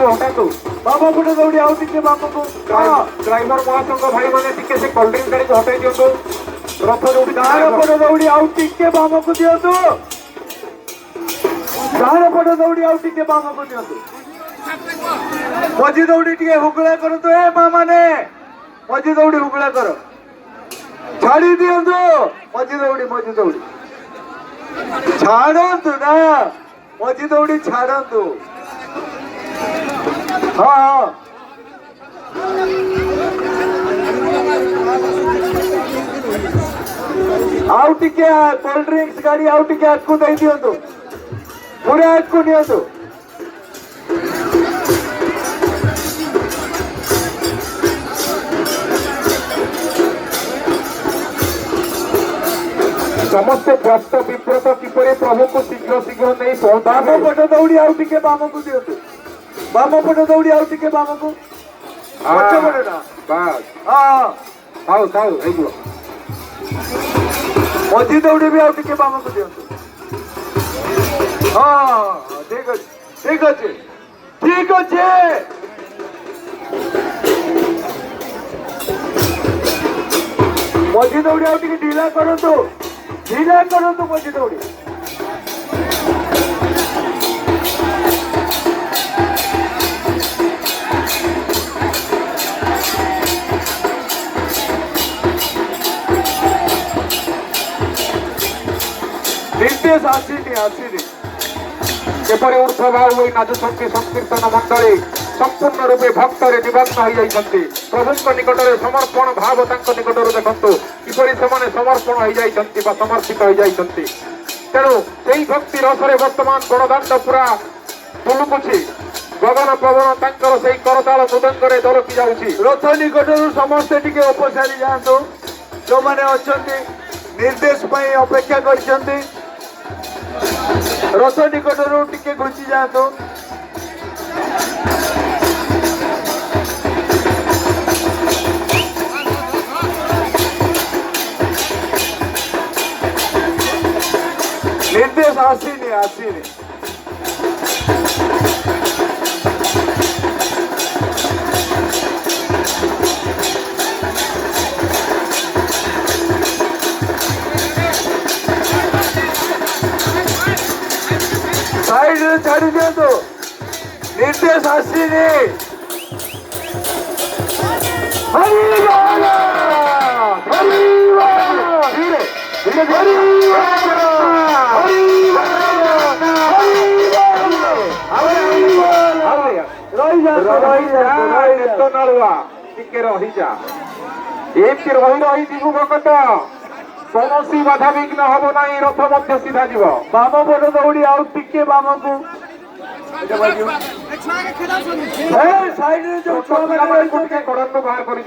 हटातु balm पटे दौड़ी आउ टिके बाम को ड्राइवर महासंघ भाई मैंने टिके से कोल्ड ड्रिंक गाड़ी को हटाई दियो रथ जो डाण पटे दौड़ी आउ टिके बाम को दियतु डाण पटे दौड़ी आउ टिके बाम को दियतु मझी दौड़ी टिके हुगला करो तो ए मामा ने मझी दौड़ी हुगला करो छाड़ी दियंतु मझी दौड़ी छाड़ंतु ना मझी दौड़ी छाड़ंतु हाँ आउ टिके कोल्ड ड्रिंक्स गाड़ी आउ टिके आगू दे दियंतु पूरे आगू नियंतु समस्त व्यस्त विव्रत किपरि प्रभु को शीघ्र शीघ्र नहीं बाम पहुंचा पटे दौड़ी आउ टिके बाम को दियंतु बाम पटे दौड़ी आउ टिके बाम को पछे पटे ना बस हाँ थाउ थाउ हेइयो मझी दौड़ी भी आउ टिके बाम को दियंतु हाँ ठीक अच्छे ठीक अच्छे ठीक अच्छे मझी दौड़ी आउ टिके ढीला करंतु मझी दौड़ी निर्देश आसीनी किपरि ऊर्ध्वभाव होई नाचुछंती संकीर्तन मंडली संपूर्ण रूपे भक्तरे निमग्न हो जाइछंती प्रभुଙ୍କ निकटरे समर्पण भाव तांको निकटरे देखंतु किपरि सेमाने समर्पण हो जाइछंती बा समर्पित हो जाइछंती तेणु सेही भक्ति रसरे वर्तमान गणदांड पूरा तुलुकुछि गगन पवन तांकर सेही करताल मृदंगरे दलकी जाउछि रथ निकटरू समस्ते टिके उपसारी जातु जो माने अछंती निर्देश पई अपेक्षा करछंती रथ निकटरू टिके घुसी जातु निर्देश आसीनी साइड रे छाड़ी दियंतु निर्देश आसीनी हरि बोल हरि बोल धीरे धीरे हरि बोल कौन बाधा विघ्न हम ना रथ मध्य सीधा जीव बाम पटे दौड़ी आउ टिके बाम को साइड रे जो कड़न बाहर कर